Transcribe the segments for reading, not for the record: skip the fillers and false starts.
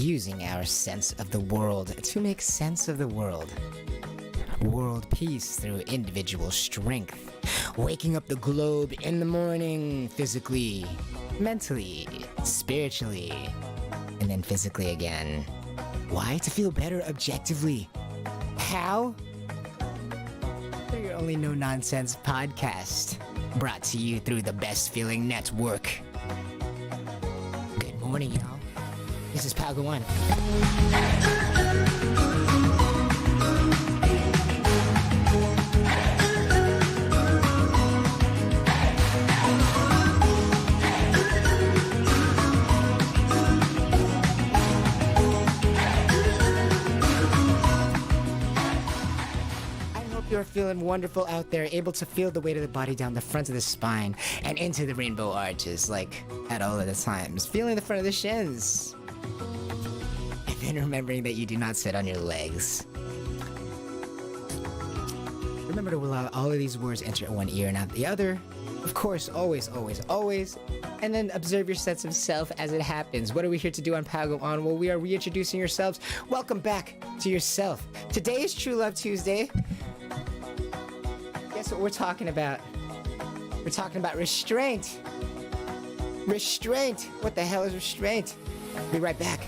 using our sense of the world to make sense of the world. World peace through individual strength. Waking up the globe in the morning, physically, mentally, spiritually, and then physically again. Why? To feel better objectively. How? Through your only no-nonsense podcast, brought to you through the Best Feeling Network. Good morning, y'all. This is Pogo One. You're feeling wonderful out there, able to feel the weight of the body down the front of the spine and into the rainbow arches, like at all of the times. Feeling the front of the shins. And then remembering that you do not sit on your legs. Remember to allow all of these words enter one ear and out the other. Of course, always, always, always. And then observe your sense of self as it happens. What are we here to do on Pogo On? Well, we are reintroducing yourselves. Welcome back to yourself. Today is True Love Tuesday. Guess what we're talking about? We're talking about restraint. Restraint. What the hell is restraint? Be right back.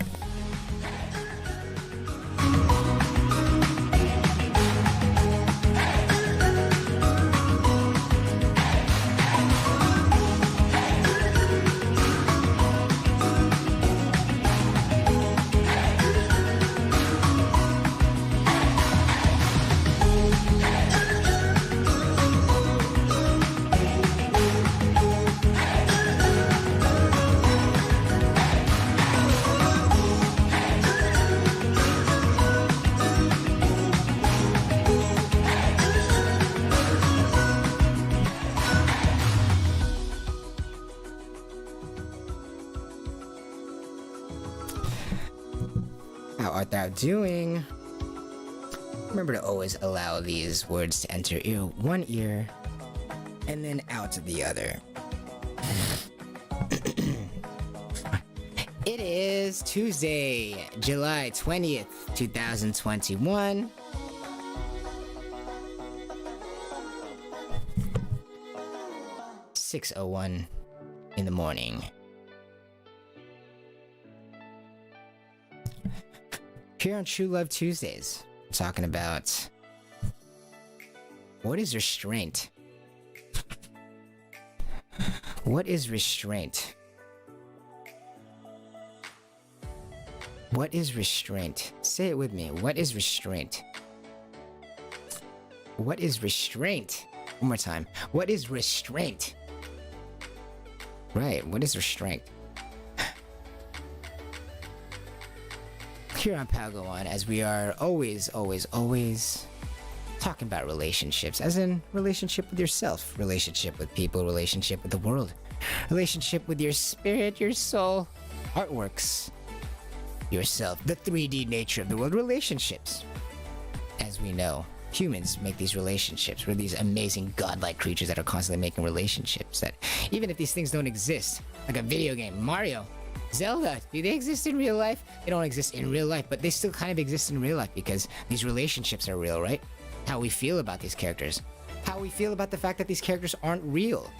How art thou doing? Remember to always allow these words to enter one ear and then out the other. It is Tuesday, July 20th, 2021. (6:01 in the morning). Here on True Love Tuesdays, we're talking about what is restraint? What is restraint? What is restraint? Say it with me. What is restraint? What is restraint? One more time. What is restraint? Right, what is restraint? Here on Pogo On, as we are always, always, always talking about relationships, as in relationship with yourself, relationship with people, relationship with the world, relationship with your spirit, your soul, artworks, yourself, the 3D nature of the world, relationships. As we know, humans make these relationships. We're these amazing godlike creatures that are constantly making relationships that even if these things don't exist, like a video game, Mario, Zelda, do they exist in real life? They don't exist in real life, but they still kind of exist in real life because these relationships are real, right? How we feel about these characters. How we feel about the fact that these characters aren't real.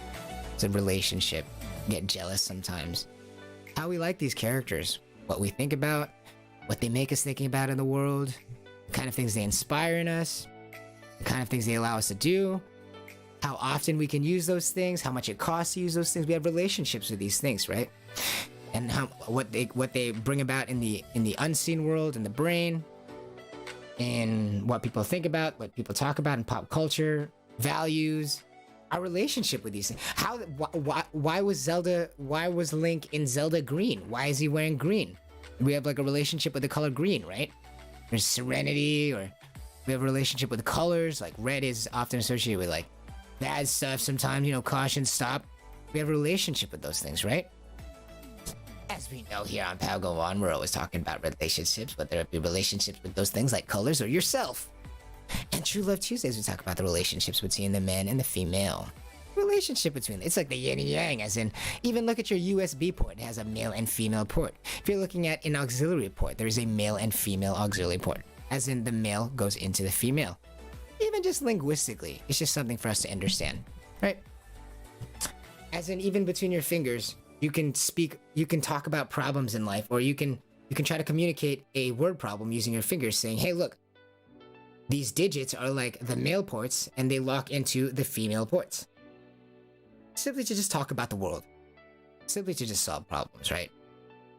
It's a relationship. Get jealous sometimes. How we like these characters. What we think about. What they make us thinking about in the world. The kind of things they inspire in us. The kind of things they allow us to do. How often we can use those things. How much it costs to use those things. We have relationships with these things, right? And what they bring about in the unseen world, in the brain, and what people think about, what people talk about in pop culture, values, our relationship with these things. Why was Link in Zelda green? Why is he wearing green? We have like a relationship with the color green, right? There's serenity, or we have a relationship with colors. Like red is often associated with like bad stuff. Sometimes, caution, stop. We have a relationship with those things, right? As we know here on Pogo On, we're always talking about relationships, whether it be relationships with those things like colors or yourself. And True Love Tuesdays, we talk about the relationships between the man and the female. Relationship between it's like the yin and yang, as in even look at your USB port. It has a male and female port. If you're looking at an auxiliary port, there is a male and female auxiliary port, as in the male goes into the female. Even just linguistically, it's just something for us to understand, right? As in even between your fingers, you can speak, you can talk about problems in life, or you can try to communicate a word problem using your fingers, saying, hey, look, these digits are like the male ports and they lock into the female ports. Simply to just talk about the world. Simply to just solve problems, right?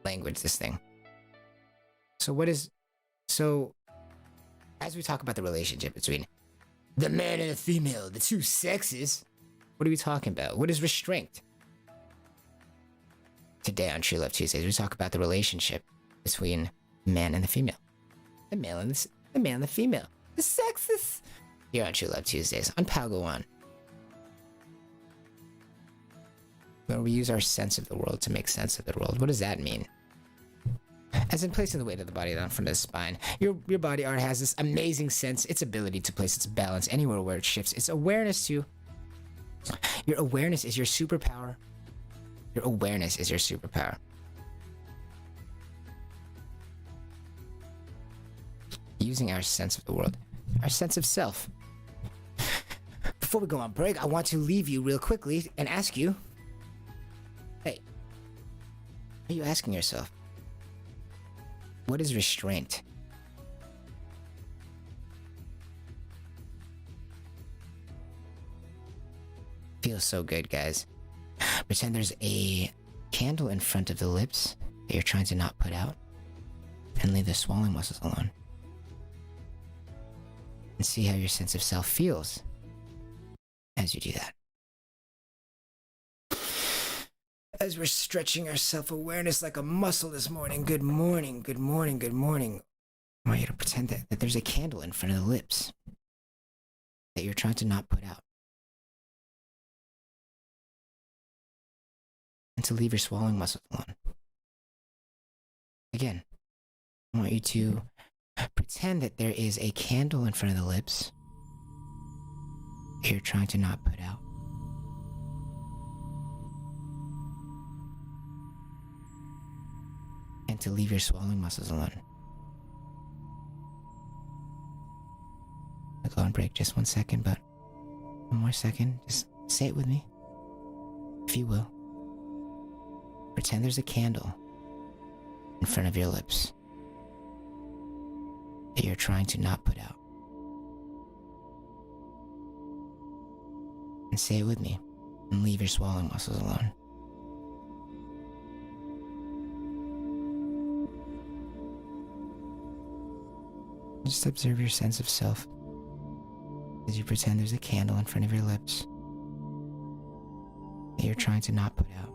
Language, this thing. So as we talk about the relationship between the man and the female, the two sexes, what are we talking about? What is restraint? Today on True Love Tuesdays, we talk about the relationship between man and the female. The male and the female. The sexes. Here on True Love Tuesdays on Palgo One. Where we use our sense of the world to make sense of the world. What does that mean? As in placing the weight of the body down from the spine. Your body art has this amazing sense, its ability to place its balance anywhere where it shifts. Its awareness to... Your awareness is your superpower. Your awareness is your superpower. Using our sense of the world. Our sense of self. Before we go on break, I want to leave you real quickly and ask you... Hey, are you asking yourself, what is restraint? Feels so good, guys. Pretend there's a candle in front of the lips that you're trying to not put out, and leave the swallowing muscles alone. And see how your sense of self feels as you do that. As we're stretching our self-awareness like a muscle this morning. Good morning, good morning, good morning. I want you to pretend that there's a candle in front of the lips that you're trying to not put out. And to leave your swallowing muscles alone. Again, I want you to pretend that there is a candle in front of the lips that you're trying to not put out. And to leave your swallowing muscles alone. I'll go on break just 1 second, but one more second. Just say it with me, if you will. Pretend there's a candle in front of your lips that you're trying to not put out. And say it with me, and leave your swallowing muscles alone. Just observe your sense of self as you pretend there's a candle in front of your lips that you're trying to not put out.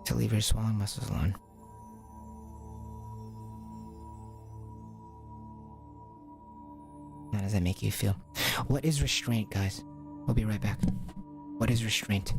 To leave your swallowing muscles alone. How does that make you feel? What is restraint, guys? We'll be right back. What is restraint?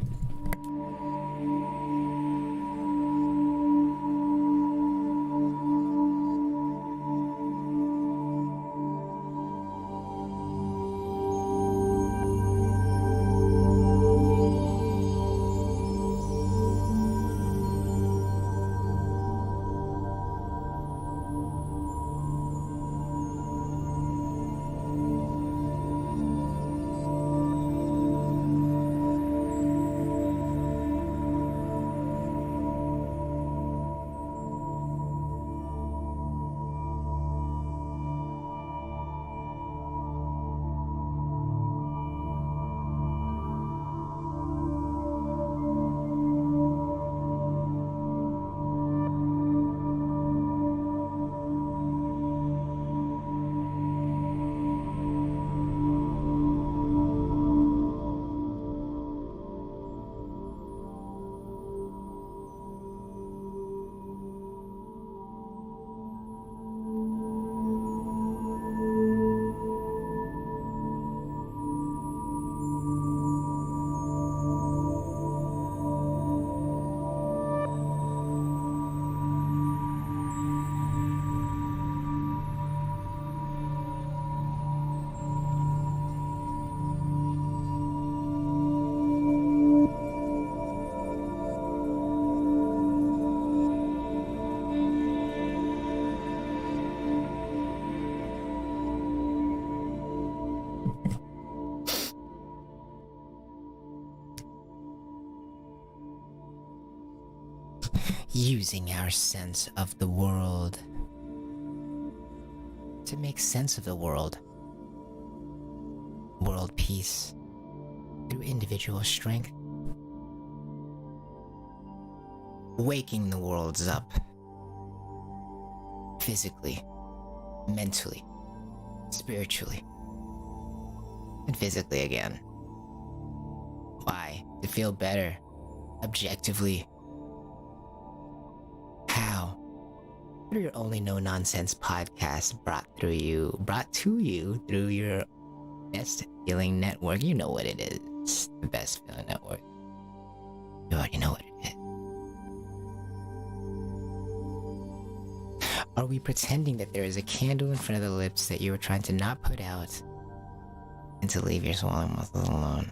using our sense of the world to make sense of the world. World peace through individual strength. Waking the worlds up. Physically, mentally, spiritually, and physically again. Why? To feel better, objectively. How? Through your only no nonsense podcast brought to you through your best feeling network. You know what it is. The best feeling network. You already know what it is. Are we pretending that there is a candle in front of the lips that you were trying to not put out and to leave your swollen muscles alone?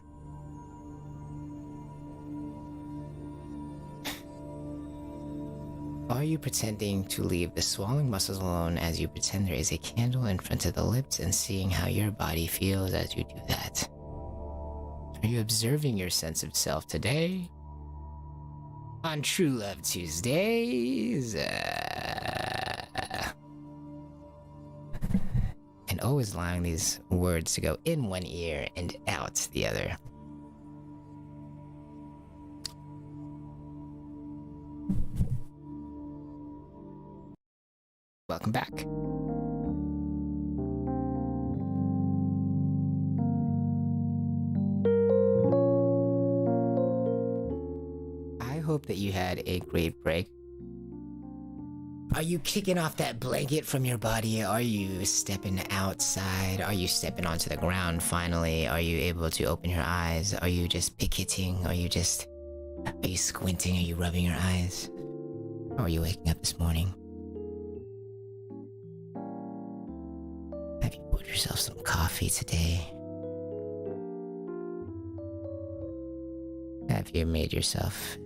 Are you pretending to leave the swallowing muscles alone as you pretend there is a candle in front of the lips and seeing how your body feels as you do that? Are you observing your sense of self today? On True Love Tuesdays? And always allowing these words to go in one ear and out the other. Welcome back. I hope that you had a great break. Are you kicking off that blanket from your body? Are you stepping outside? Are you stepping onto the ground finally? Are you able to open your eyes? Are you just picketing? Are you squinting? Are you rubbing your eyes? How are you waking up this morning? Have you poured yourself some coffee today? Have you made yourself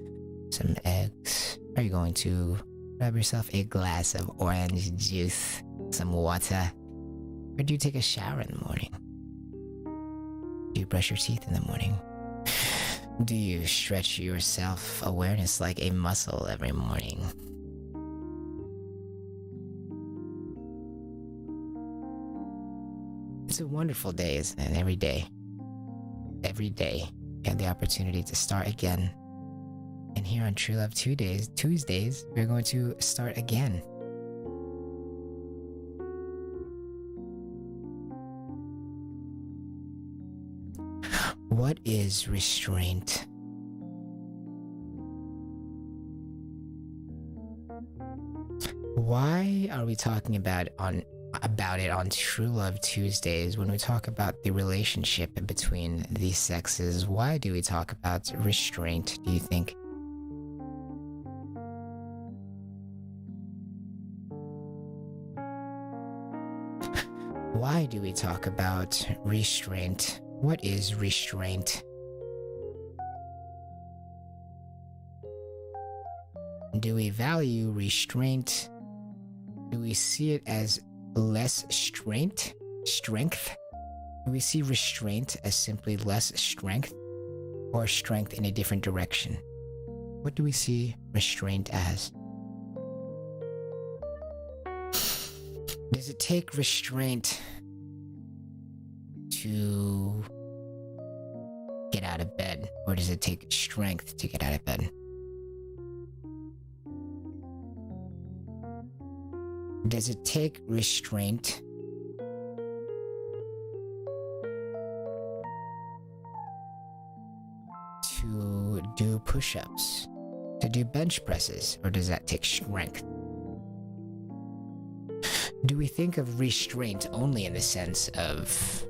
some eggs? Are you going to grab yourself a glass of orange juice, some water? Or do you take a shower in the morning? Do you brush your teeth in the morning? Do you stretch your self-awareness like a muscle every morning? It's a wonderful day, isn't it? Every day, you have the opportunity to start again. And here on True Love Tuesdays, we're going to start again. What is restraint? Why are we talking about it on True Love Tuesdays when we talk about the relationship between the sexes? Why do we talk about restraint, do you think? Why do we talk about restraint? What is restraint? Do we value restraint? Do we see it as less strength? Do we see restraint as simply less strength or strength in a different direction? What do we see restraint as? Does it take restraint to get out of bed, or does it take strength to get out of bed? Does it take restraint to do push-ups, to do bench presses, or does that take strength? Do we think of restraint only in the sense of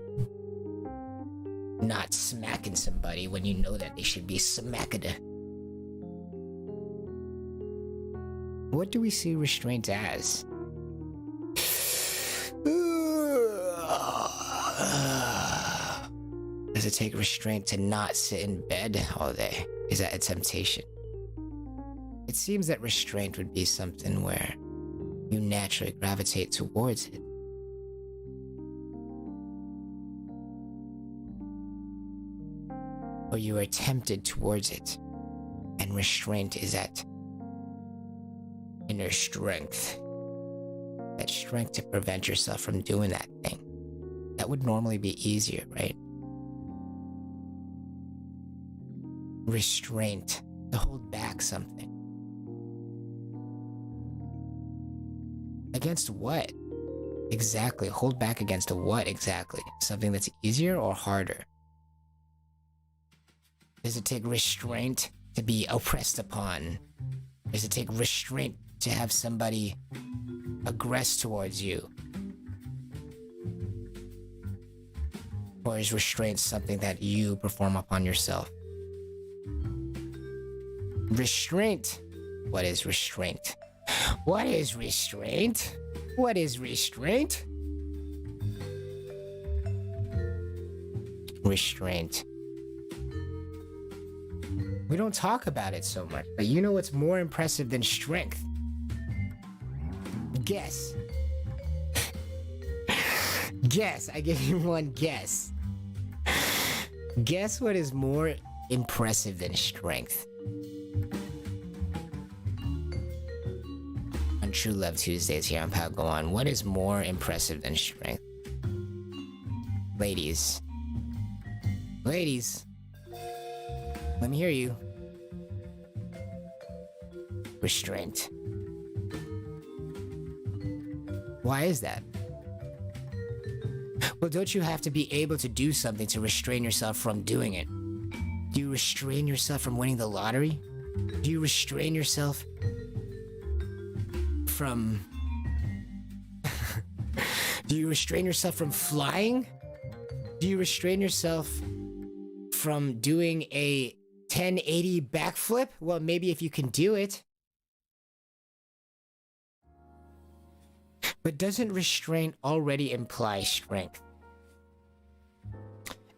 not smacking somebody when you know that they should be smacked? What do we see restraint as? Does it take restraint to not sit in bed all day? Is that a temptation? It seems that restraint would be something where you naturally gravitate towards it. Or you are tempted towards it. And restraint is that inner strength. That strength to prevent yourself from doing that thing. That would normally be easier, right? Restraint, to hold back something. Against what? Exactly. Hold back against what exactly? Something that's easier or harder? Does it take restraint to be oppressed upon? Does it take restraint to have somebody aggress towards you? Or is restraint something that you perform upon yourself? Restraint. What is restraint? What is restraint? What is restraint? Restraint. We don't talk about it so much, but you know what's more impressive than strength? Guess. Guess. I give you one guess. Guess what is more impressive than strength? On True Love Tuesdays here on Pow Go On, what is more impressive than strength? Ladies. Ladies. Let me hear you. Restraint. Why is that? Well, don't you have to be able to do something to restrain yourself from doing it? Do you restrain yourself from winning the lottery? Do you restrain yourself from... Do you restrain yourself from flying? Do you restrain yourself from doing a 1080 backflip? Well, maybe if you can do it. But doesn't restraint already imply strength?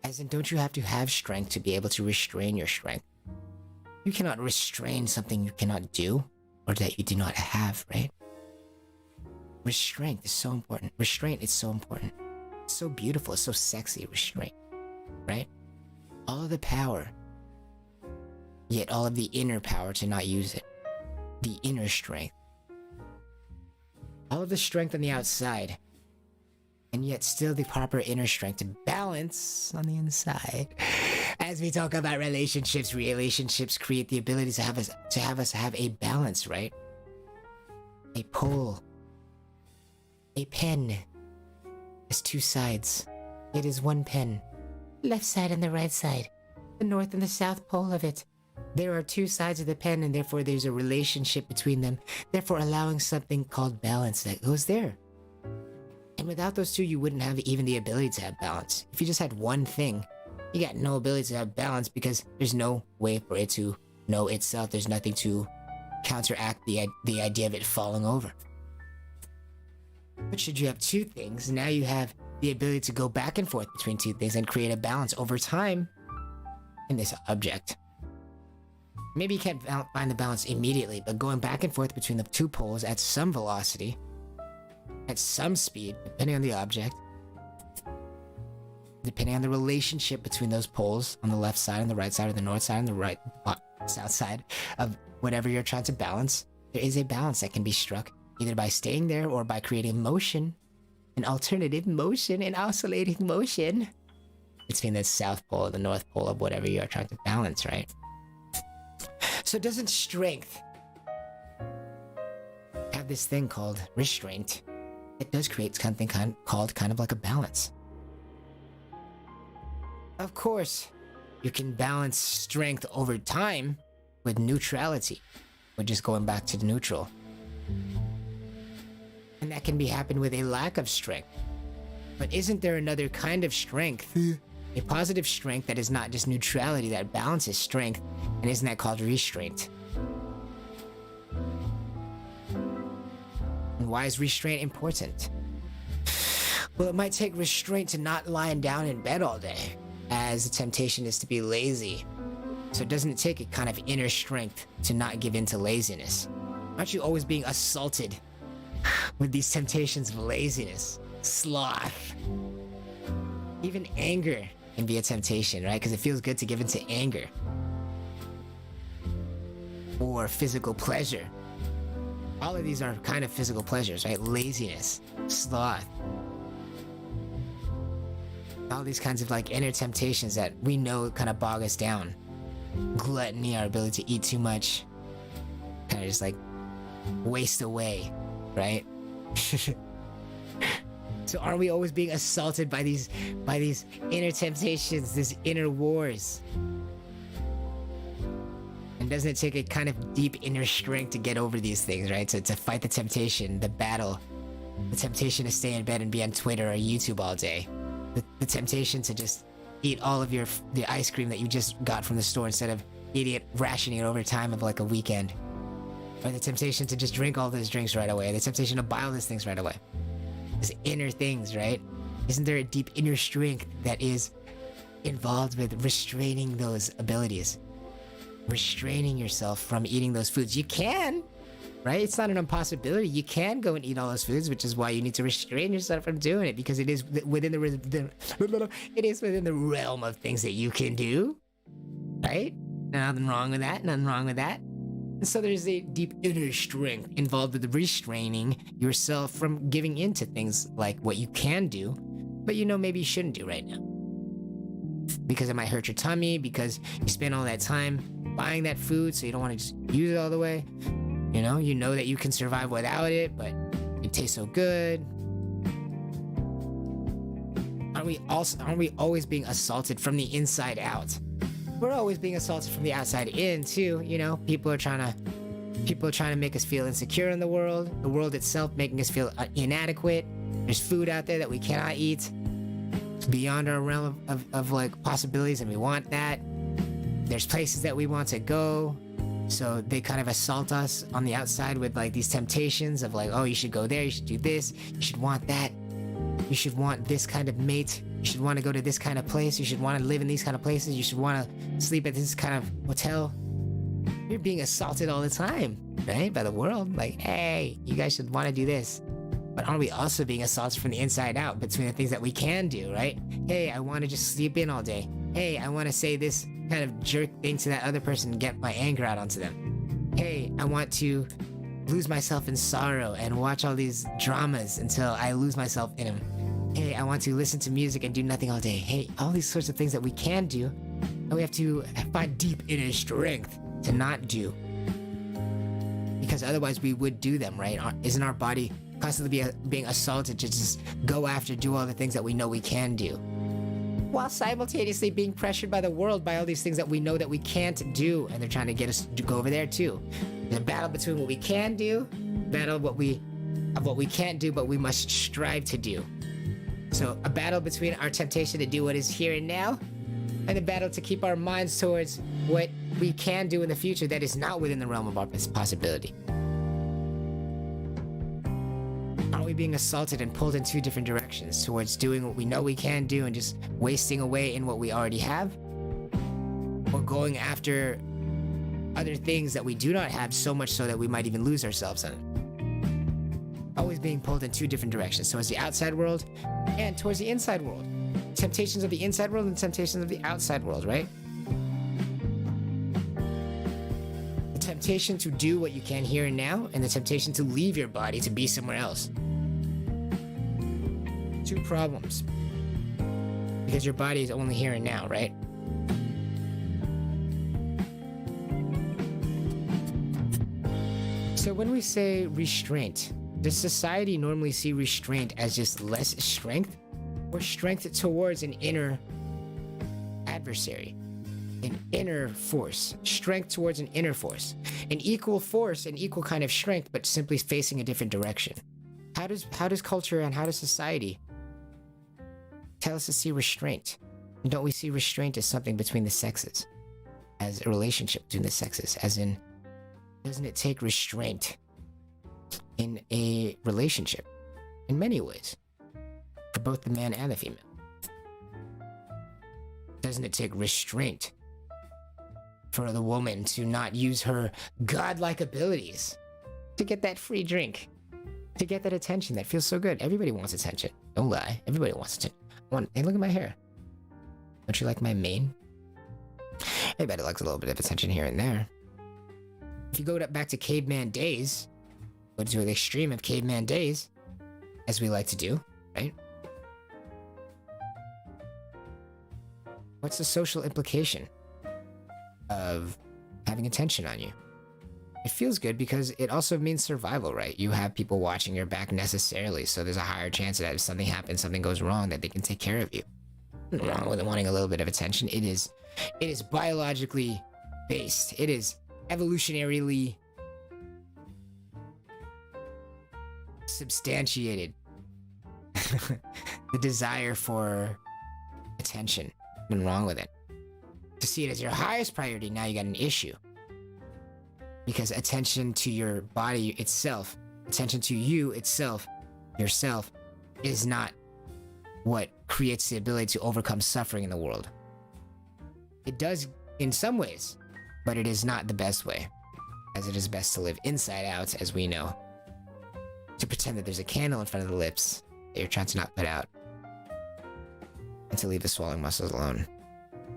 As in, don't you have to have strength to be able to restrain your strength? You cannot restrain something you cannot do or that you do not have, right? Restraint is so important. Restraint is so important. It's so beautiful. It's so sexy, restraint, right? All of the power, yet all of the inner power to not use it. The inner strength. All of the strength on the outside, and yet still the proper inner strength to balance on the inside. As we talk about relationships create the ability to have us have a balance, right? A pole. A pen has two sides. It is one pen. Left side and the right side. The north and the south pole of it. There are two sides of the pen, and therefore there's a relationship between them, therefore allowing something called balance that goes there. And without those two, you wouldn't have even the ability to have balance. If you just had one thing, you got no ability to have balance because there's no way for it to know itself. There's nothing to counteract the idea of it falling over. But should you have two things, now you have the ability to go back and forth between two things and create a balance over time in this object. Maybe you can't find the balance immediately, but going back and forth between the two poles at some velocity, at some speed, depending on the object, depending on the relationship between those poles on the left side and the right side, or the north side and the right south side of whatever you're trying to balance, there is a balance that can be struck either by staying there or by creating motion, an alternative motion, an oscillating motion between the south pole and the north pole of whatever you're trying to balance, right? So doesn't strength have this thing called restraint? It does create something called kind of like a balance. Of course, you can balance strength over time with neutrality, or just going back to the neutral. And that can be happen with a lack of strength. But isn't there another kind of strength? A positive strength that is not just neutrality, that balances strength, and isn't that called restraint? And why is restraint important? Well, it might take restraint to not lying down in bed all day, as the temptation is to be lazy. So doesn't it take a kind of inner strength to not give in to laziness? Aren't you always being assaulted with these temptations of laziness, sloth? Even anger can be a temptation, right? Because it feels good to give in to anger. Or physical pleasure. All of these are kind of physical pleasures, right? Laziness, sloth, all these kinds of like inner temptations that we know kind of bog us down. Gluttony, our ability to eat too much, kind of just like waste away, right? So are we always being assaulted by these inner temptations, these inner wars? And doesn't it take a kind of deep inner strength to get over these things, right? To fight the temptation, the battle, the temptation to stay in bed and be on Twitter or YouTube all day, the temptation to just eat all of the ice cream that you just got from the store instead of eating it, rationing it over time of like a weekend, or the temptation to just drink all those drinks right away, the temptation to buy all these things right away. These inner things, right? Isn't there a deep inner strength that is involved with restraining those abilities? Restraining yourself from eating those foods. You can, right? It's not an impossibility. You can go and eat all those foods, which is why you need to restrain yourself from doing it, because it is within it is within the realm of things that you can do, right? Nothing wrong with that. Nothing wrong with that. And so there's a deep inner strength involved with restraining yourself from giving in to things like what you can do, but you know maybe you shouldn't do right now. Because it might hurt your tummy, because you spend all that time buying that food, so you don't want to just use it all the way. You know that you can survive without it, but it tastes so good. Aren't we always being assaulted from the inside out? We're always being assaulted from the outside in too. People are trying to make us feel insecure in the world itself making us feel inadequate. There's food out there that we cannot eat. It's beyond our realm of like possibilities, and we want that. There's places that we want to go, so they kind of assault us on the outside with like these temptations of like, oh, you should go there, you should do this, you should want that, you should want this kind of mate, you should want to go to this kind of place, you should want to live in these kind of places, you should want to sleep at this kind of hotel. You're being assaulted all the time, right? By the world. Like, hey, you guys should want to do this. But aren't we also being assaulted from the inside out between the things that we can do, right? Hey, I want to just sleep in all day. Hey, I want to say this kind of jerk thing to that other person and get my anger out onto them. Hey, I want to lose myself in sorrow and watch all these dramas until I lose myself in them. Hey, I want to listen to music and do nothing all day. Hey, all these sorts of things that we can do, and we have to find deep inner strength to not do. Because otherwise we would do them, right? Isn't our body constantly being assaulted to just go after, do all the things that we know we can do, while simultaneously being pressured by the world by all these things that we know that we can't do, and they're trying to get us to go over there too. The battle between what we can do, battle of what we can't do, but we must strive to do. So a battle between our temptation to do what is here and now, and the battle to keep our minds towards what we can do in the future that is not within the realm of our possibility. Are we being assaulted and pulled in two different directions, towards doing what we know we can do and just wasting away in what we already have, or going after other things that we do not have, so much so that we might even lose ourselves in it? Always being pulled in two different directions, towards the outside world and towards the inside world. Temptations of the inside world and temptations of the outside world, right? The temptation to do what you can here and now, and the temptation to leave your body to be somewhere else. Two problems. Because your body is only here and now, right? So when we say restraint, does society normally see restraint as just less strength, or strength towards an inner adversary, an inner force, strength towards an inner force, an equal force, an equal kind of strength, but simply facing a different direction? How does culture and how does society tell us to see restraint? And don't we see restraint as something between the sexes, as a relationship between the sexes, as in, doesn't it take restraint in a relationship in many ways, for both the man and the female? Doesn't it take restraint for the woman to not use her godlike abilities to get that free drink, to get that attention that feels so good? Everybody wants attention. Don't lie. Everybody wants attention. Hey, look at my hair. Don't you like my mane? Everybody likes a little bit of attention here and there. If you go back to caveman days, go to the extreme of caveman days, as we like to do, right? What's the social implication of having attention on you? It feels good because it also means survival, right? You have people watching your back necessarily, so there's a higher chance that if something happens, something goes wrong, that they can take care of you. Nothing wrong with wanting a little bit of attention. It is biologically based. It is evolutionarily substantiated. The desire for attention. Nothing wrong with it. To see it as your highest priority, now you got an issue. Because attention to your body itself, attention to you itself, yourself, is not what creates the ability to overcome suffering in the world. It does in some ways, but it is not the best way, as it is best to live inside out, as we know. To pretend that there's a candle in front of the lips that you're trying to not put out. And to leave the swallowing muscles alone.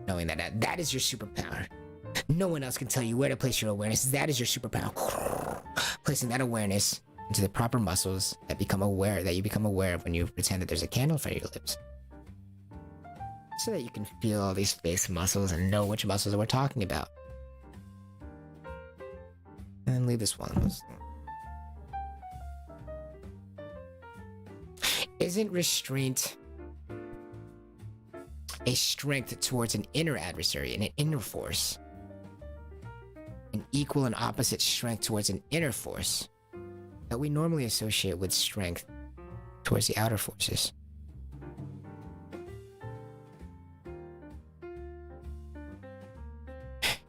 Knowing that that is your superpower. No one else can tell you where to place your awareness. That is your superpower. Placing that awareness into the proper muscles that you become aware of when you pretend that there's a candle in front of your lips. So that you can feel all these face muscles and know which muscles we're talking about. And then leave this one. Isn't restraint a strength towards an inner adversary and an inner force? An equal and opposite strength towards an inner force that we normally associate with strength towards the outer forces.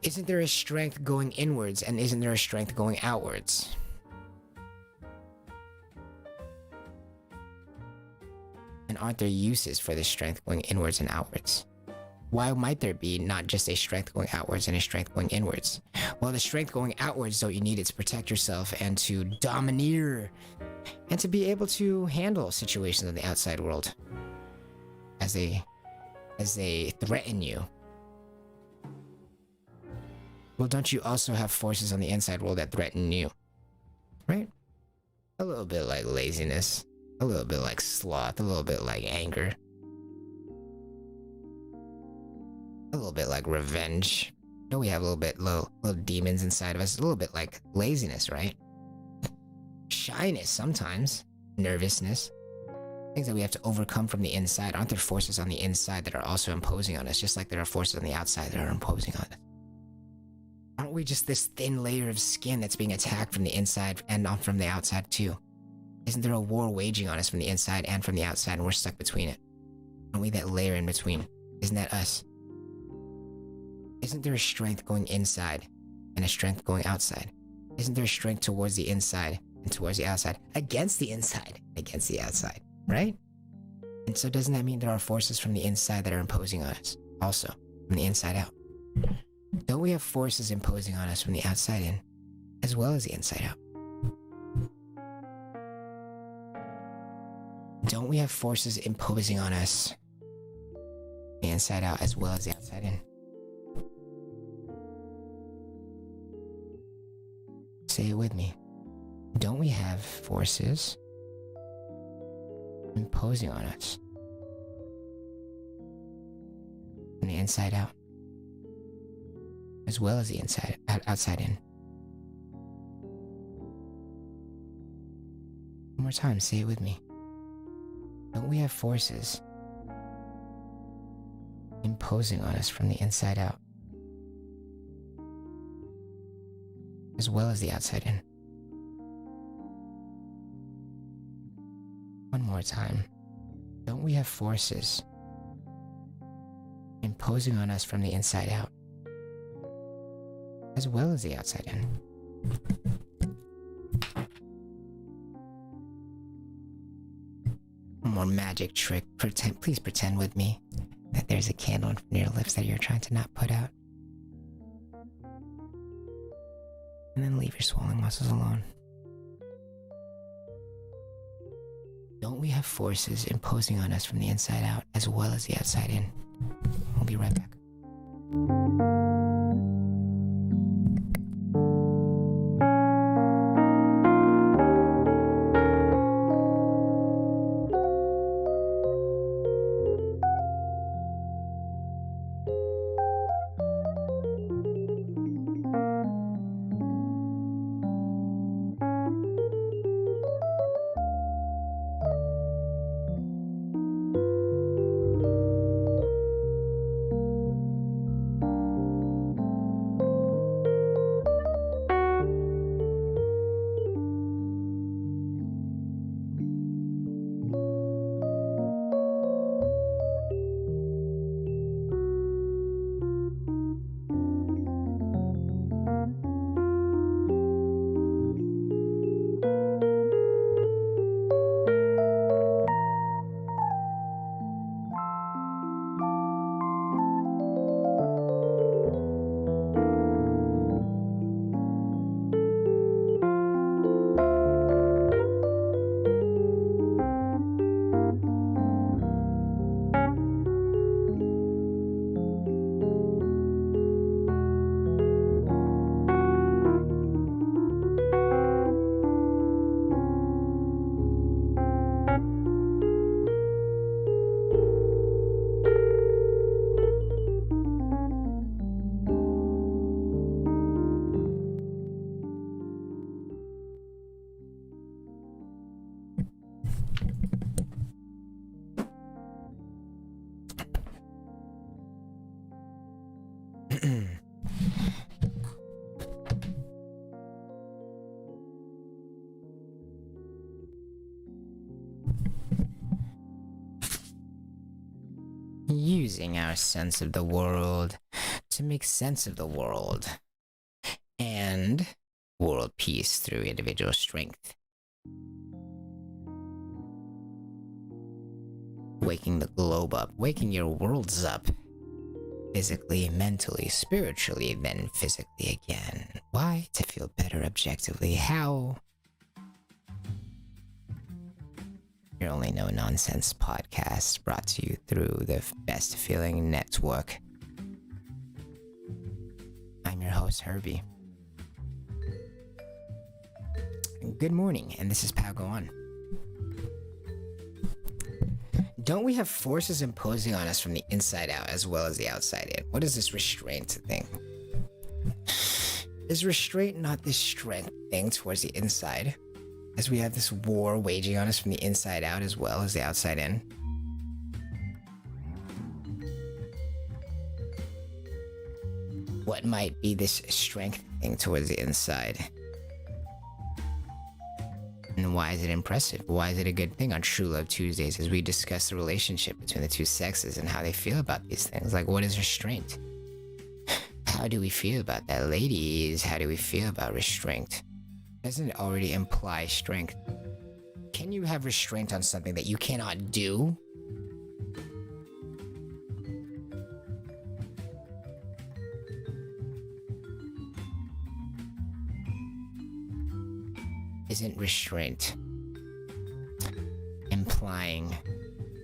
Isn't there a strength going inwards and isn't there a strength going outwards? And aren't there uses for this strength going inwards and outwards? Why might there be not just a strength going outwards and a strength going inwards? Well, the strength going outwards, though, you need it to protect yourself and to domineer and to be able to handle situations in the outside world as they threaten you. Well, don't you also have forces on the inside world that threaten you? Right? A little bit like laziness, a little bit like sloth, a little bit like anger. A little bit like revenge. You know, we have a little bit little demons inside of us. A little bit like laziness, right? Shyness sometimes. Nervousness. Things that we have to overcome from the inside. Aren't there forces on the inside that are also imposing on us? Just like there are forces on the outside that are imposing on us. Aren't we just this thin layer of skin that's being attacked from the inside and from the outside too? Isn't there a war waging on us from the inside and from the outside and we're stuck between it? Aren't we that layer in between? Isn't that us? Isn't there a strength going inside and a strength going outside? Isn't there a strength towards the inside and towards the outside? Against the inside, against the outside, right? And so doesn't that mean there are forces from the inside that are imposing on us also, from the inside out? Don't we have forces imposing on us from the outside in, as well as the inside out? Don't we have forces imposing on us the inside out as well as the outside in? Say it with me. Don't we have forces imposing on us from the inside out as well as the outside in? One more time, say it with me. Don't we have forces imposing on us from the inside out as well as the outside in? One more time. Don't we have forces imposing on us from the inside out as well as the outside in? One more magic trick. Please pretend with me that there's a candle in front of your lips that you're trying to not put out. And then leave your swallowing muscles alone. Don't we have forces imposing on us from the inside out as well as the outside in? We'll be right back. using our sense of the world to make sense of the world and world peace through individual strength. Waking the globe up, waking your worlds up. Physically, mentally, spiritually, then physically again. Why? To feel better objectively. How? Your Only No Nonsense podcast, brought to you through the Best Feeling Network. I'm your host, Herbie. Good morning, and this is Pow Go On. Don't we have forces imposing on us from the inside out as well as the outside in? What is this restraint thing? Is restraint not this strength thing towards the inside? As we have this war waging on us from the inside out as well as the outside in? What might be this strength thing towards the inside? And why is it impressive? Why is it a good thing on True Love Tuesdays as we discuss the relationship between the two sexes and how they feel about these things? Like, what is restraint? How do we feel about that, ladies? How do we feel about restraint? Doesn't it already imply strength? Can you have restraint on something that you cannot do? Isn't restraint implying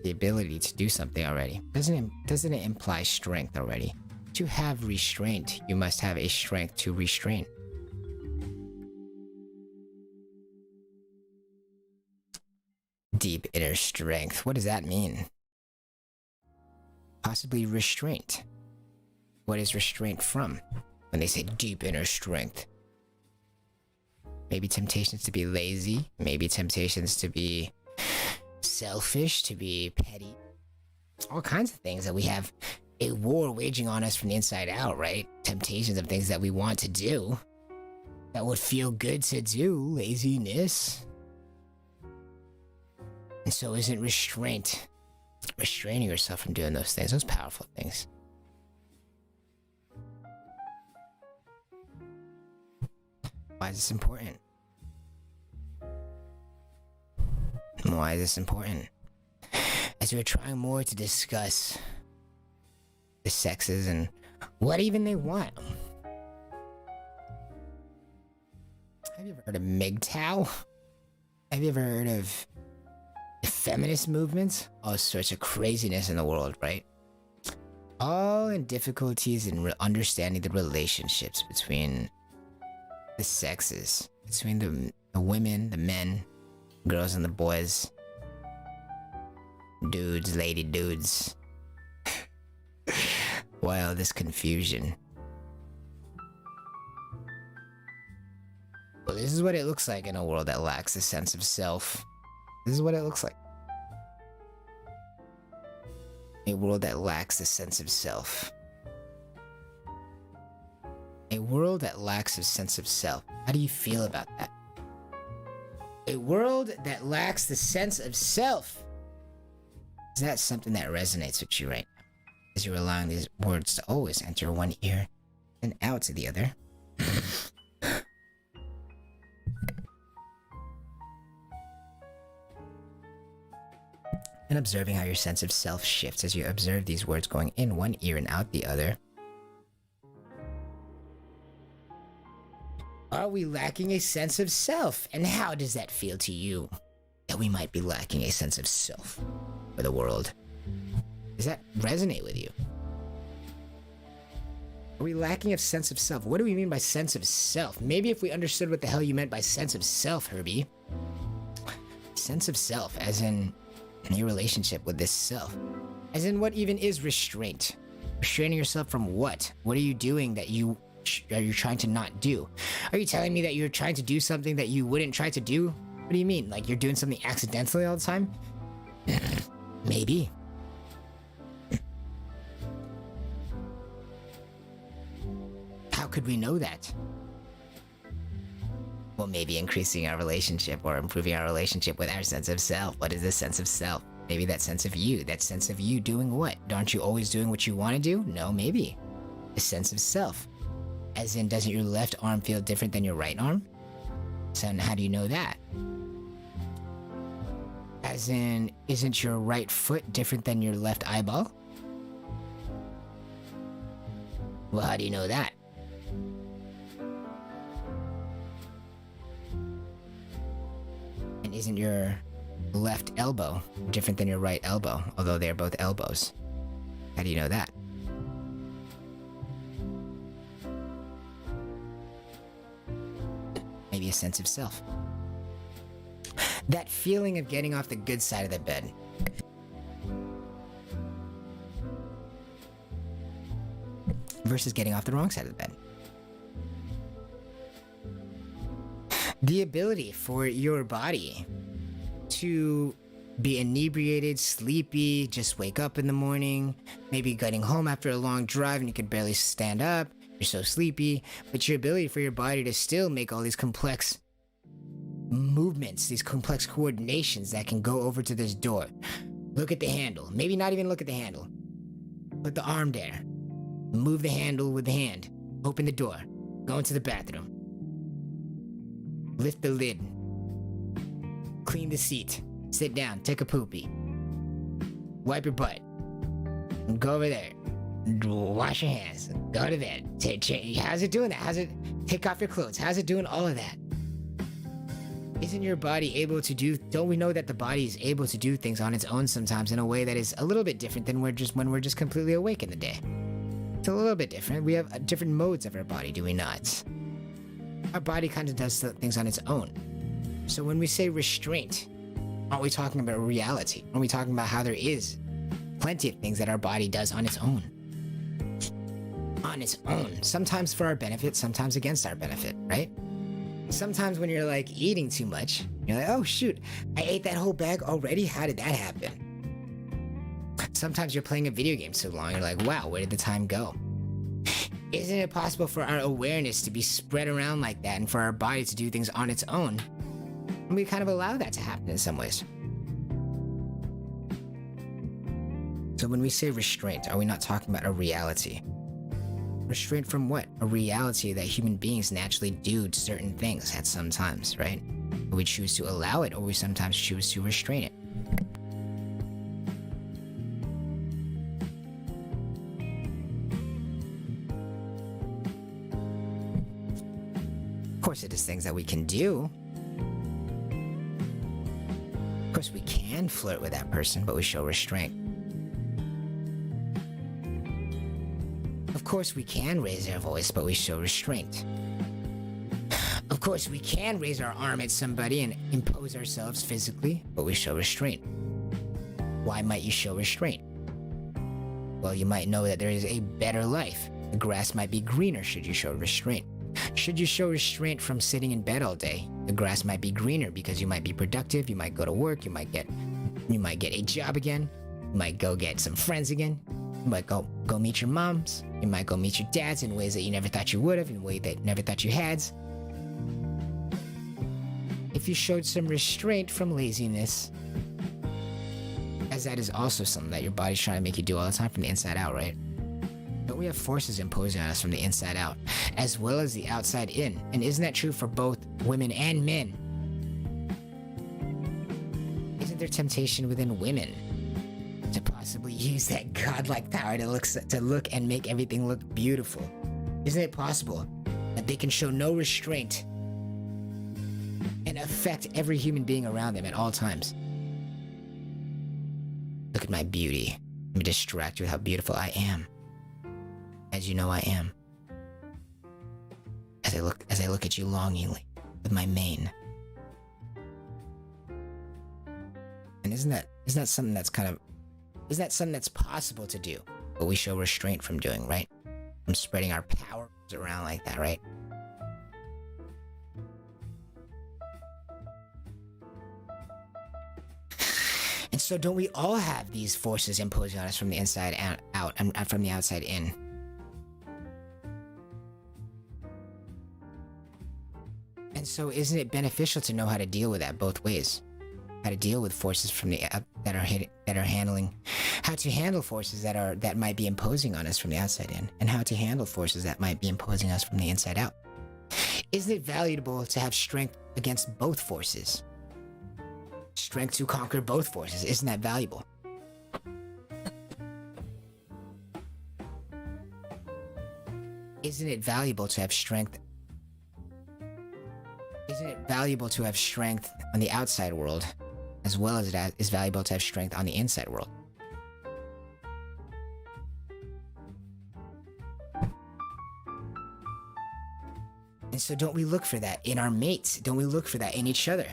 the ability to do something already? Doesn't it imply strength already? To have restraint, you must have a strength to restrain. Deep inner strength. What does that mean? Possibly restraint. What is restraint from? When they say deep inner strength. Maybe temptations to be lazy. Maybe temptations to be selfish, to be petty. All kinds of things that we have a war waging on us from the inside out, right? Temptations of things that we want to do. That would feel good to do. Laziness. And so isn't restraint, restraining yourself from doing those things, those powerful things? Why is this important? Why is this important? As we're trying more to discuss the sexes and what even they want. Have you ever heard of MGTOW? Have you ever heard of the feminist movements? All sorts of craziness in the world, right? All in difficulties in understanding the relationships between the sexes, between the women, the men, girls and the boys, dudes, lady dudes. Why all this confusion? Well, this is what it looks like in a world that lacks a sense of self. This is what it looks like. A world that lacks a sense of self. A world that lacks a sense of self. How do you feel about that? A world that lacks the sense of self. Is that something that resonates with you right now? As you're allowing these words to always enter one ear and out to the other. And observing how your sense of self shifts as you observe these words going in one ear and out the other. Are we lacking a sense of self? And how does that feel to you? That we might be lacking a sense of self for the world. Does that resonate with you? Are we lacking a sense of self? What do we mean by sense of self? Maybe if we understood what the hell you meant by sense of self, Herbie. Sense of self, as in your relationship with this self. As in, what even is restraint? Restraining yourself from what? What are you doing that you're trying to not do? Are you telling me that you're trying to do something that you wouldn't try to do? What do you mean? Like you're doing something accidentally all the time? Maybe. How could we know that? Well, maybe increasing our relationship or improving our relationship with our sense of self. What is this sense of self? Maybe that sense of you doing what? Aren't you always doing what you want to do? No, maybe. A sense of self. As in, doesn't your left arm feel different than your right arm? So how do you know that? As in, isn't your right foot different than your left eyeball? Well, how do you know that? And isn't your left elbow different than your right elbow, although they're both elbows? How do you know that? Maybe a sense of self. That feeling of getting off the good side of the bed. Versus getting off the wrong side of the bed. The ability for your body to be inebriated, sleepy, just wake up in the morning, maybe getting home after a long drive and you can barely stand up, you're so sleepy, but your ability for your body to still make all these complex movements, these complex coordinations that can go over to this door. Look at the handle, maybe not even look at the handle. Put the arm there. Move the handle with the hand. Open the door. Go into the bathroom. Lift the lid. Clean the seat. Sit down. Take a poopy. Wipe your butt. Go over there. Wash your hands. Go to bed. How's it doing that? How's it? Take off your clothes. How's it doing all of that? Isn't your body able to do? Don't we know that the body is able to do things on its own sometimes in a way that is a little bit different than when we're just completely awake in the day? It's a little bit different. We have different modes of our body, do we not? Our body kind of does things on its own. So when we say restraint, aren't we talking about reality? Aren't we talking about how there is plenty of things that our body does on its own? On its own. Sometimes for our benefit, sometimes against our benefit, right? Sometimes when you're like eating too much, you're like, oh shoot, I ate that whole bag already? How did that happen? Sometimes you're playing a video game so long, you're like, wow, where did the time go? Isn't it possible for our awareness to be spread around like that and for our body to do things on its own? And we kind of allow that to happen in some ways. So when we say restraint, are we not talking about a reality? Restraint from what? A reality that human beings naturally do certain things at some times, right? We choose to allow it, or we sometimes choose to restrain it. Of course, it is things that we can do. Of course, we can flirt with that person, but we show restraint. Of course, we can raise our voice, but we show restraint. Of course, we can raise our arm at somebody and impose ourselves physically, but we show restraint. Why might you show restraint? Well, you might know that there is a better life. The grass might be greener should you show restraint. Should you show restraint from sitting in bed all day, the grass might be greener because you might be productive, you might go to work, you might get a job again, you might go get some friends again, you might go meet your moms, you might go meet your dads in ways that you never thought you would have, in ways that you never thought you had. If you showed some restraint from laziness, as that is also something that your body's trying to make you do all the time from the inside out, right? Don't we have forces imposing on us from the inside out, as well as the outside in? And isn't that true for both women and men? Isn't there temptation within women to possibly use that godlike power to look and make everything look beautiful? Isn't it possible that they can show no restraint and affect every human being around them at all times? Look at my beauty. Let me distract you with how beautiful I am. As you know I am. As I look at you longingly with my mane. And isn't that something that's possible to do, but we show restraint from doing, right? From spreading our powers around like that, right? And so don't we all have these forces imposing on us from the inside out and from the outside in? And so isn't it beneficial to know how to deal with that both ways? how to deal with forces from the that are handling, how to handle forces that might be imposing on us from the outside in, and how to handle forces that might be imposing us from the inside out. Isn't it valuable to have strength against both forces? Strength to conquer both forces, isn't that valuable? Isn't it valuable to have strength? Isn't it valuable to have strength on the outside world as well as it is valuable to have strength on the inside world? And so don't we look for that in our mates? Don't we look for that in each other?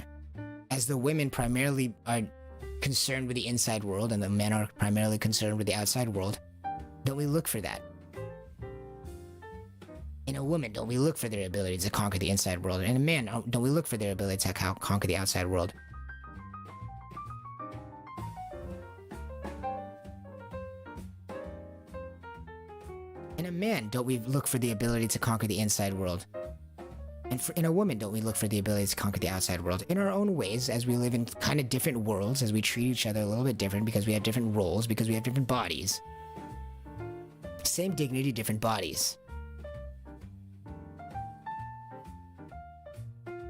As the women primarily are concerned with the inside world and the men are primarily concerned with the outside world, don't we look for that? In a woman, don't we look for their ability to conquer the inside world? In a man, don't we look for their ability to conquer the outside world? In a man, don't we look for the ability to conquer the inside world? And in a woman, don't we look for the ability to conquer the outside world? In our own ways, as we live in kind of different worlds, as we treat each other a little bit different because we have different roles, because we have different bodies. Same dignity, different bodies.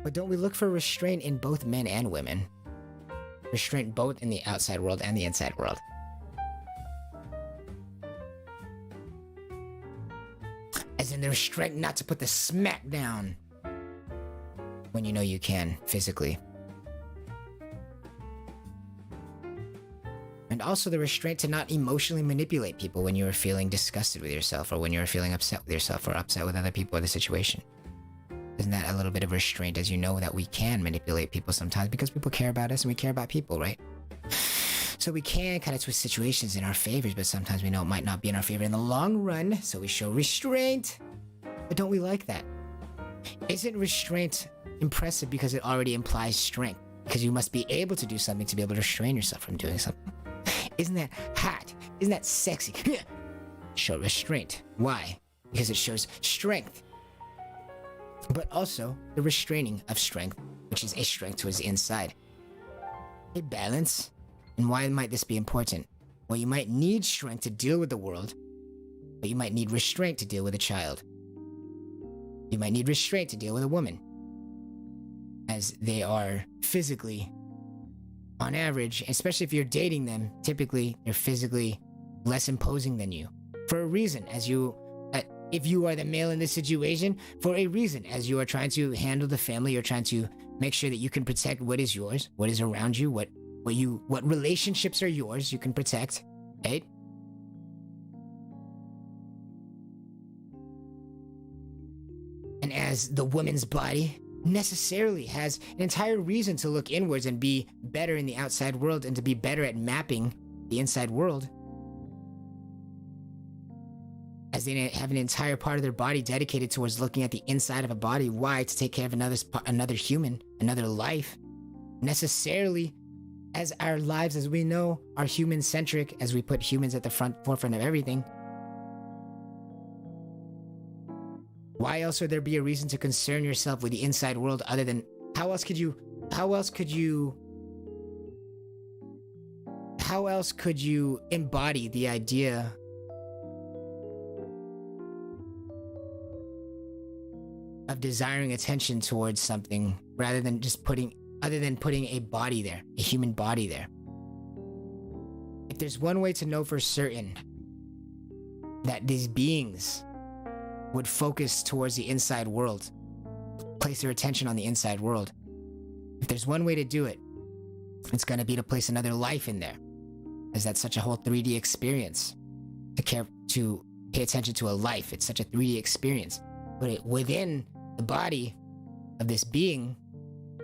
But don't we look for restraint in both men and women? Restraint both in the outside world and the inside world. As in the restraint not to put the smack down when you know you can, physically. And also the restraint to not emotionally manipulate people when you are feeling disgusted with yourself, or when you are feeling upset with yourself, or upset with other people or the situation. Isn't that a little bit of restraint, as you know that we can manipulate people sometimes because people care about us and we care about people, right? So we can kind of twist situations in our favors, but sometimes we know it might not be in our favor in the long run, so we show restraint. But don't we like that? Isn't restraint impressive because it already implies strength? Because you must be able to do something to be able to restrain yourself from doing something. Isn't that hot? Isn't that sexy? Show restraint. Why? Because it shows strength. But also the restraining of strength, which is a strength towards the inside. A balance. And why might this be important? Well, you might need strength to deal with the world, but you might need restraint to deal with a child. You might need restraint to deal with a woman, as they are physically, on average, especially if you're dating them, typically they're physically less imposing than you. For a reason, if you are the male in this situation, for a reason, as you are trying to handle the family, you're trying to make sure that you can protect what is yours, what is around you, what relationships are yours, you can protect, right? And as the woman's body necessarily has an entire reason to look inwards and be better in the outside world and to be better at mapping the inside world, as they have an entire part of their body dedicated towards looking at the inside of a body. Why? To take care of another human, another life. Necessarily, as our lives, as we know, are human-centric, as we put humans at the forefront of everything. Why else would there be a reason to concern yourself with the inside world other than how else could you embody the idea of desiring attention towards something rather than just putting a body there, a human body there? If there's one way to know for certain that these beings would focus towards the inside world, place their attention on the inside world, if there's one way to do it, it's going to be to place another life in there, as that's such a whole 3D experience. To pay attention to a life, it's such a 3D experience. But within the body of this being,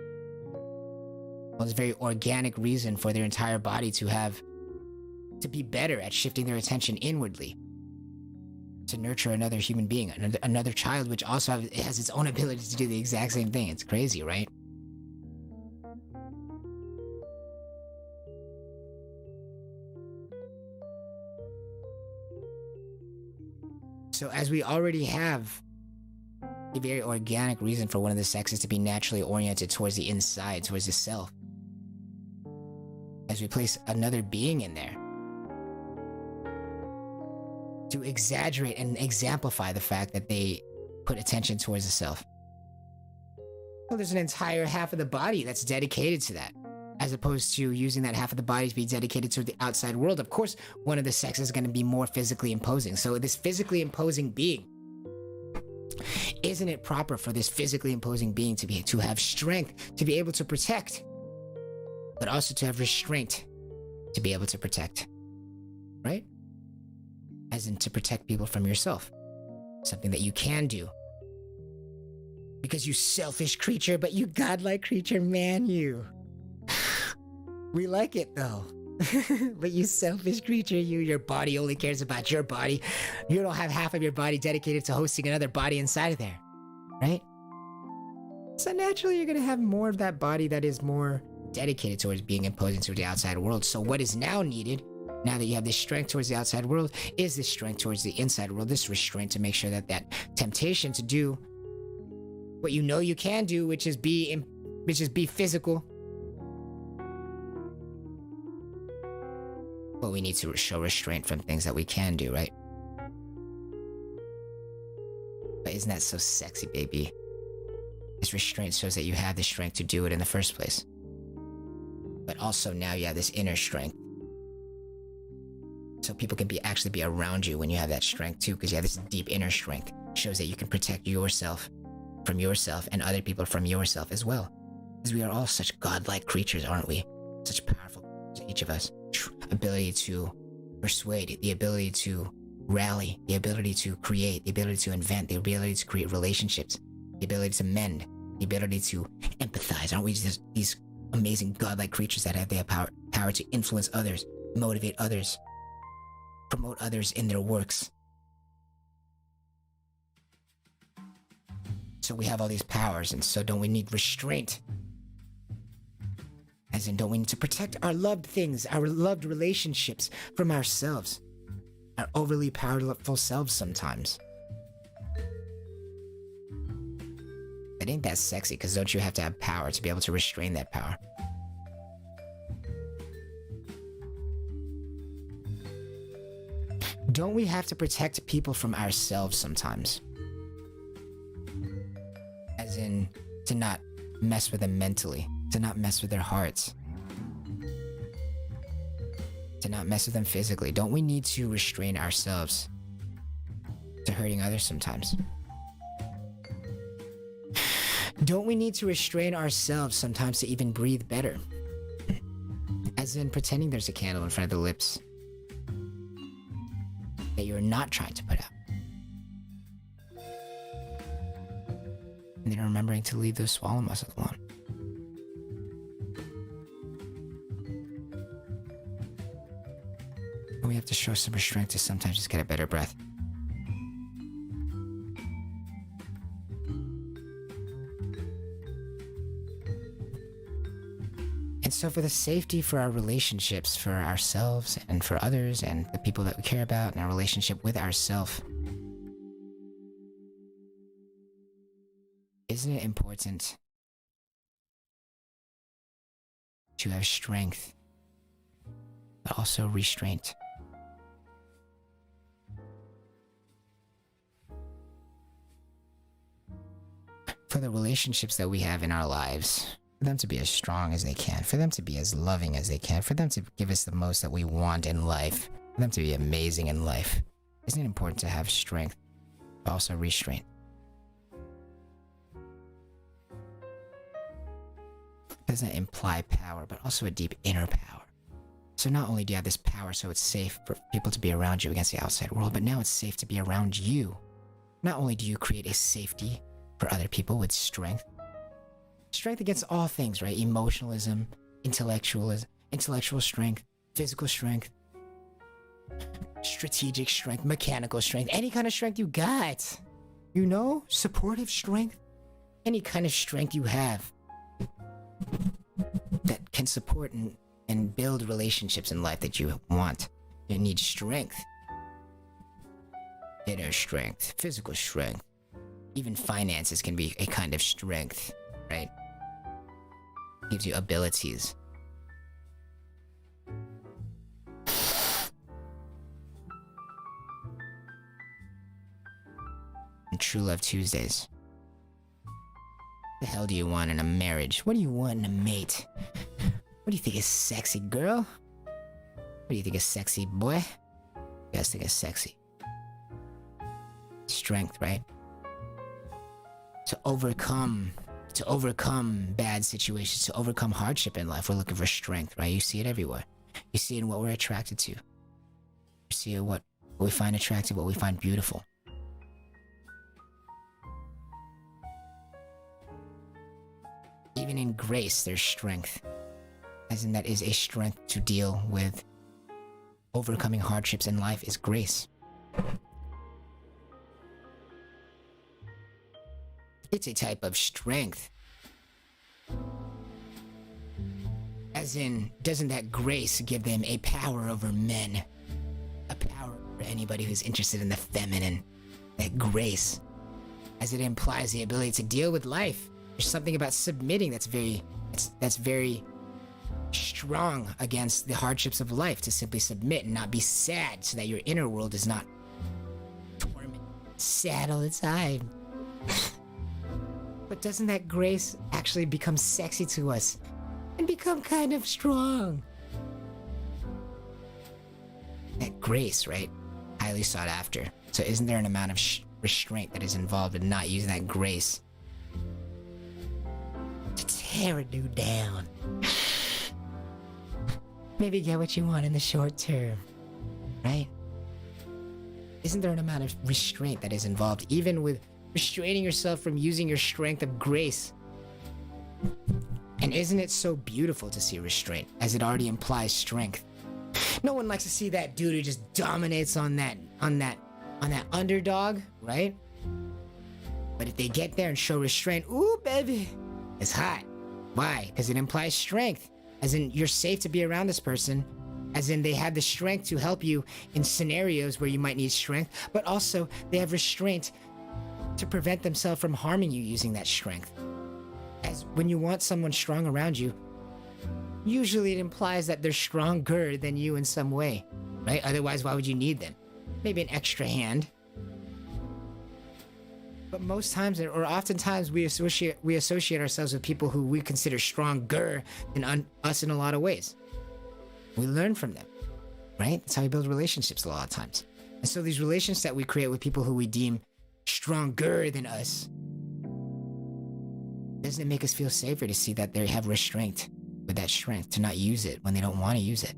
well, there's a very organic reason for their entire body to be better at shifting their attention inwardly, to nurture another human being, another child, which also has its own ability to do the exact same thing. It's crazy, right? So as we already have a very organic reason for one of the sexes to be naturally oriented towards the inside, towards the self, as we place another being in there to exaggerate and exemplify the fact that they put attention towards the self. Well, there's an entire half of the body that's dedicated to that, as opposed to using that half of the body to be dedicated to the outside world. Of course, one of the sexes is going to be more physically imposing. So this physically imposing being, isn't it proper for this physically imposing being to have strength, to be able to protect, but also to have restraint, to be able to protect, right? As in to protect people from yourself. Something that you can do. Because you selfish creature, but you godlike creature, man, you. We like it though. But you selfish creature, your body only cares about your body. You don't have half of your body dedicated to hosting another body inside of there, right? So naturally you're gonna have more of that body that is more dedicated towards being imposing to the outside world. So what is now needed, now that you have this strength towards the outside world, is this strength towards the inside world, this restraint to make sure that that temptation to do what you know you can do, which is be physical. But we need to show restraint from things that we can do, right? But isn't that so sexy, baby? This restraint shows that you have the strength to do it in the first place. But also now you have this inner strength. So people can actually be around you when you have that strength too, because you have this deep inner strength. It shows that you can protect yourself from yourself and other people from yourself as well. Because we are all such godlike creatures, aren't we? Such powerful creatures, each of us. Ability to persuade, the ability to rally, the ability to create, the ability to invent, the ability to create relationships, the ability to mend, the ability to empathize. Aren't we just these amazing godlike creatures that have the power to influence others, motivate others, promote others in their works? So we have all these powers, and so don't we need restraint? As in, don't we need to protect our loved things, our loved relationships from ourselves, our overly powerful selves sometimes? But ain't that sexy? Because don't you have to have power to be able to restrain that power? Don't we have to protect people from ourselves sometimes? As in, to not mess with them mentally, to not mess with their hearts, to not mess with them physically. Don't we need to restrain ourselves to hurting others sometimes? Don't we need to restrain ourselves sometimes to even breathe better? As in pretending there's a candle in front of the lips that you're not trying to put out. And then remembering to leave those swallow muscles alone. And we have to show some restraint to sometimes just get a better breath. And so for the safety for our relationships, for ourselves and for others and the people that we care about and our relationship with ourselves, isn't it important to have strength, but also restraint? For the relationships that we have in our lives, for them to be as strong as they can, for them to be as loving as they can, for them to give us the most that we want in life, for them to be amazing in life, isn't it important to have strength, but also restraint? Doesn't imply power, but also a deep inner power. So not only do you have this power so it's safe for people to be around you against the outside world, but now it's safe to be around you. Not only do you create a safety for other people with strength against all things, right? Emotionalism, intellectual strength, physical strength, strategic strength, mechanical strength, any kind of strength you got, you know, supportive strength, any kind of strength you have that can support and build relationships in life that you want. You need strength, inner strength, physical strength. Even finances can be a kind of strength, right? Gives you abilities. on True Love Tuesdays. What the hell do you want in a marriage? What do you want in a mate? What do you think is sexy, girl? What do you think is sexy, boy? You guys think is sexy? Strength, right? To overcome bad situations, to overcome hardship in life, we're looking for strength, right? You see it everywhere. You see it in what we're attracted to. You see it in what we find attractive, what we find beautiful. Even in grace, there's strength. As in, that is a strength to deal with overcoming hardships in life is grace. It's a type of strength. As in, doesn't that grace give them a power over men? A power over anybody who's interested in the feminine. That grace. As it implies the ability to deal with life. There's something about submitting that's very strong against the hardships of life, to simply submit and not be sad, so that your inner world is not sad all the time. But doesn't that grace actually become sexy to us and become kind of strong? That grace, right? Highly sought after. So isn't there an amount of restraint that is involved in not using that grace to tear a dude down? Maybe get what you want in the short term, right? Isn't there an amount of restraint that is involved, even with restraining yourself from using your strength of grace? And isn't it so beautiful to see restraint, as it already implies strength? No one likes to see that dude who just dominates on that underdog, right? But if they get there and show restraint, ooh, baby, it's hot. Why? Because it implies strength. As in, you're safe to be around this person. As in, they have the strength to help you in scenarios where you might need strength, but also they have restraint to prevent themselves from harming you using that strength. As when you want someone strong around you, usually it implies that they're stronger than you in some way, right? Otherwise, why would you need them? Maybe an extra hand. But most times, or oftentimes, we associate ourselves with people who we consider stronger than us in a lot of ways. We learn from them, right? That's how we build relationships a lot of times. And so these relationships that we create with people who we deem stronger than us, doesn't it make us feel safer to see that they have restraint with that strength, to not use it when they don't want to use it,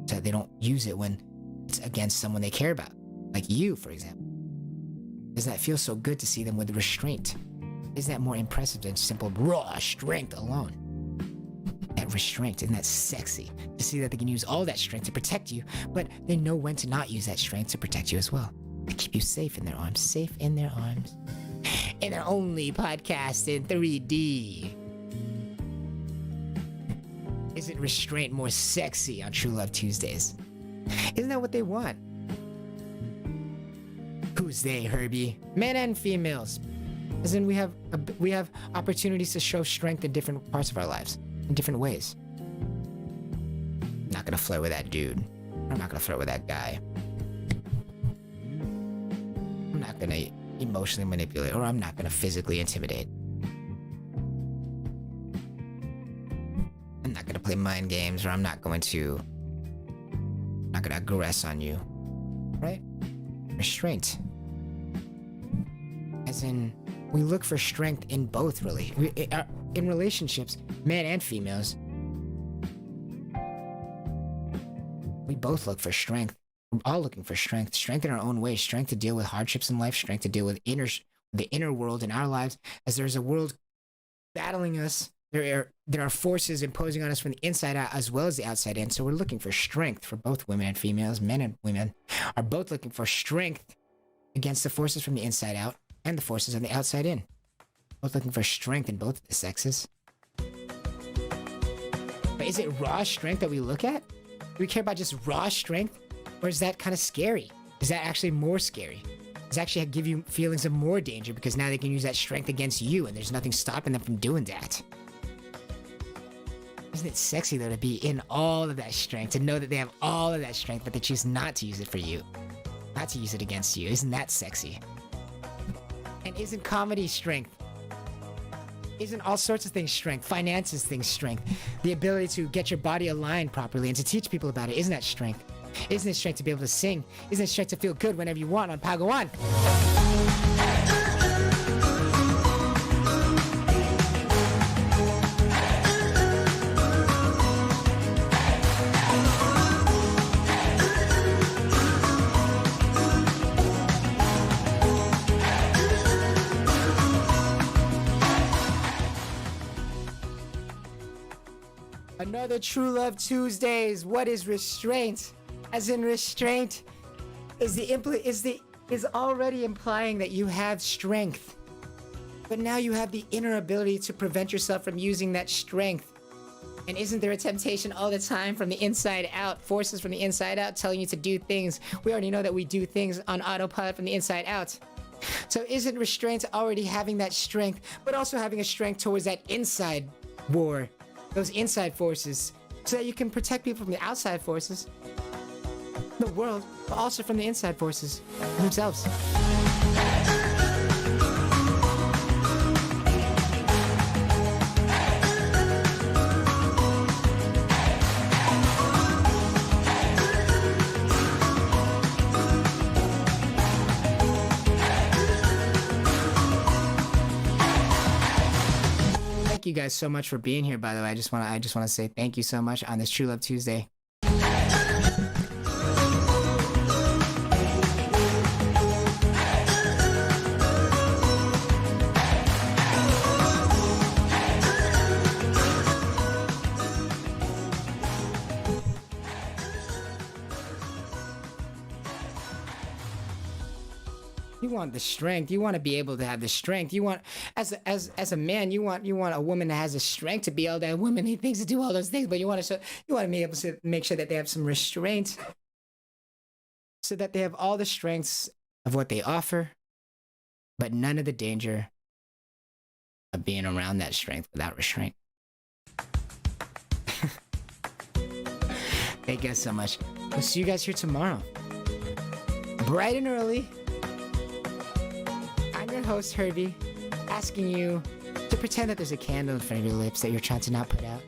so that they don't use it when it's against someone they care about, like you, for example? Doesn't that feel so good to see them with restraint? Isn't that more impressive than simple raw strength alone? That restraint, isn't that sexy? To see that they can use all that strength to protect you, but they know when to not use that strength to protect you as well. To keep you safe in their arms. Safe in their arms. In their only podcast in 3D. Isn't restraint more sexy on True Love Tuesdays? Isn't that what they want? Who's they, Herbie? Men and females. As in, we have opportunities to show strength in different parts of our lives, in different ways. I'm not gonna flirt with that dude. I'm not gonna flirt with that guy. I'm not gonna emotionally manipulate, or I'm not gonna physically intimidate. I'm not gonna play mind games, or I'm not gonna aggress on you. Right? Restraint. As in, we look for strength in both, really. In relationships, men and females, we both look for strength. We're all looking for strength. Strength in our own way. Strength to deal with hardships in life. Strength to deal with the inner world in our lives. As there's a world battling us, there are forces imposing on us from the inside out as well as the outside in. So we're looking for strength for both women and females. Men and women are both looking for strength against the forces from the inside out and the forces on the outside in. Both looking for strength in both of the sexes. But is it raw strength that we look at? Do we care about just raw strength? Or is that kind of scary? Is that actually more scary? Does it actually give you feelings of more danger because now they can use that strength against you and there's nothing stopping them from doing that? Isn't it sexy, though, to be in all of that strength, to know that they have all of that strength, but they choose not to use it for you, not to use it against you? Isn't that sexy? And isn't comedy strength? Isn't all sorts of things strength? Finances things strength. The ability to get your body aligned properly and to teach people about it, isn't that strength? Isn't it strength to be able to sing? Isn't it strength to feel good whenever you want on Pagawan? Another True Love Tuesdays. What is restraint? As in, restraint is already implying that you have strength, but now you have the inner ability to prevent yourself from using that strength. And isn't there a temptation all the time from the inside out, forces from the inside out telling you to do things? We already know that we do things on autopilot from the inside out. So isn't restraint already having that strength, but also having a strength towards that inside war, those inside forces, so that you can protect people from the outside forces, the world, but also from the inside forces themselves? Thank you guys so much for being here, by the way. I just want to say thank you so much on this True Love Tuesday. You want the strength. You want to be able to have the strength. You want, as a man, you want a woman that has the strength to be all that womanly things to do all those things. But you want to be able to make sure that they have some restraint, so that they have all the strengths of what they offer, but none of the danger of being around that strength without restraint. Thank you guys so much. We'll see you guys here tomorrow, bright and early. I'm your host, Herbie, asking you to pretend that there's a candle in front of your lips that you're trying to not put out,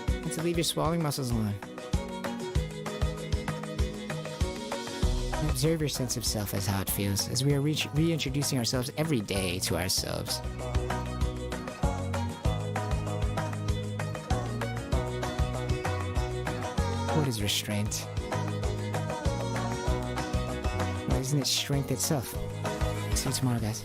and to leave your swallowing muscles alone. And observe your sense of self as how it feels, as we are reintroducing ourselves every day to ourselves. What is restraint? Well, isn't it strength itself? See you tomorrow, guys.